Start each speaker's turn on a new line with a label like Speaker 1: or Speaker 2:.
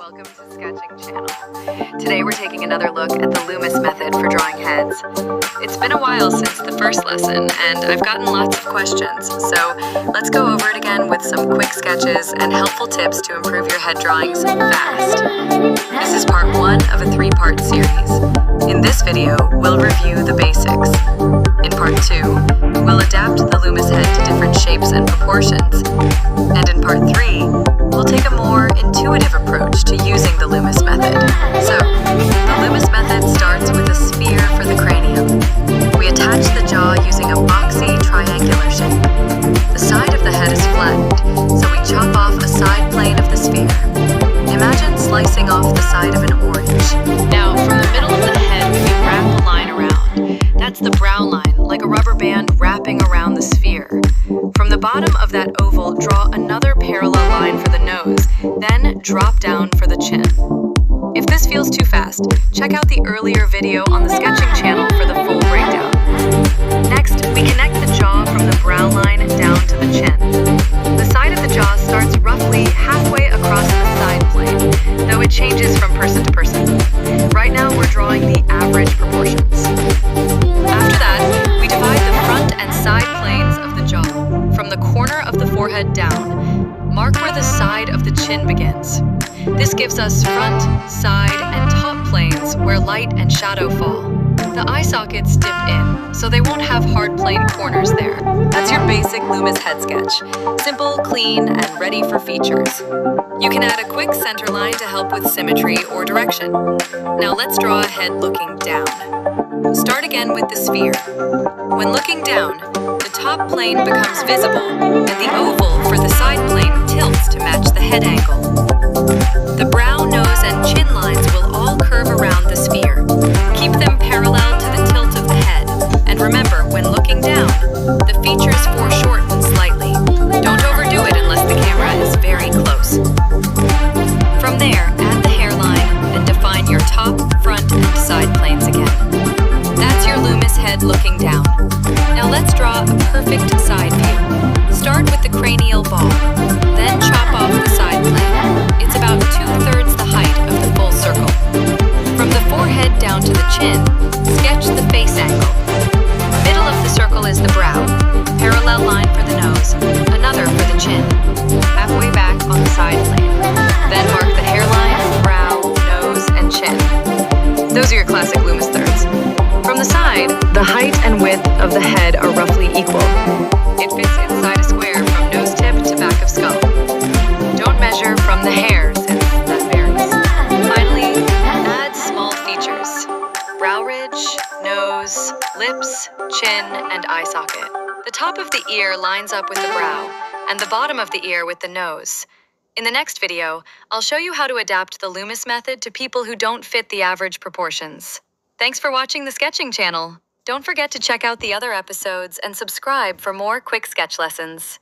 Speaker 1: welcome to Sketching Channel. Today we're taking another look at the Loomis method for drawing heads. It's been a while since the first lesson, and I've gotten lots of questions, so let's go over it again with some quick sketches and helpful tips to improve your head drawings fast. This is part 1 of a 3-part series. In this video, we'll review the basics. In part 2, we'll adapt the Loomis head to different shapes and proportions. And in part 3, we'll take a more intuitive approach to using the Loomis method. So, the Loomis method starts with a sphere for the cranium. We attach the jaw using a boxy triangular shape. The side of the head is flattened, so we chop off a side plane of the sphere. Imagine slicing off the side of an orange. Now, from the middle of the head, we wrap a line around. That's the brow line, like a rubber band wrapping around the sphere. From the bottom of that oval, draw another parallel line for the nose, then drop down for the chin. If this feels too fast, check out the earlier video on the Sketching channel for the full breakdown. Next, we connect the jaw from the brow line down to the chin. The side of the jaw starts roughly halfway across the side plane, though it changes from person to person. Right now, we're drawing the average proportions. After that, we divide the front and side planes of the jaw. From the corner of the forehead down, mark where the side of the chin begins. This gives us front, side, and top planes where light and shadow fall. The eye sockets dip in, so they won't have hard plane corners there. That's your basic Loomis head sketch. Simple, clean, and ready for features. You can add a quick center line to help with symmetry or direction. Now let's draw a head looking down. Start again with the sphere. When looking down, the top plane becomes visible, and the oval for the side plane tilts to match the head angle. The brow, nose, and chin lines will all curve around the sphere. Keep them parallel to the tilt of the head. And remember, when looking down, the features foreshorten slightly. Don't overdo it unless the camera is very close. From there, add the hairline and define your top, front, and side planes again. That's your Loomis head looking down. Now let's draw a perfect side view. Start with the cranial ball, then chop off the side plane. It's about 2/3 the height of the full circle. From the forehead down to the chin, sketch the face angle. Middle of the circle is the brow, parallel line for the nose, another for the chin, halfway back on the side plane. Then mark the hairline, brow, nose, and chin. Those are your classic Loomis thirds. From the side, the height and width of the head are roughly equal. It fits inside a square from nose tip to back of skull. Don't measure from the hair since that varies. Finally, add small features. Brow ridge, nose, lips, chin, and eye socket. The top of the ear lines up with the brow, and the bottom of the ear with the nose. In the next video, I'll show you how to adapt the Loomis method to people who don't fit the average proportions. Thanks for watching the Sketching channel. Don't forget to check out the other episodes and subscribe for more quick sketch lessons.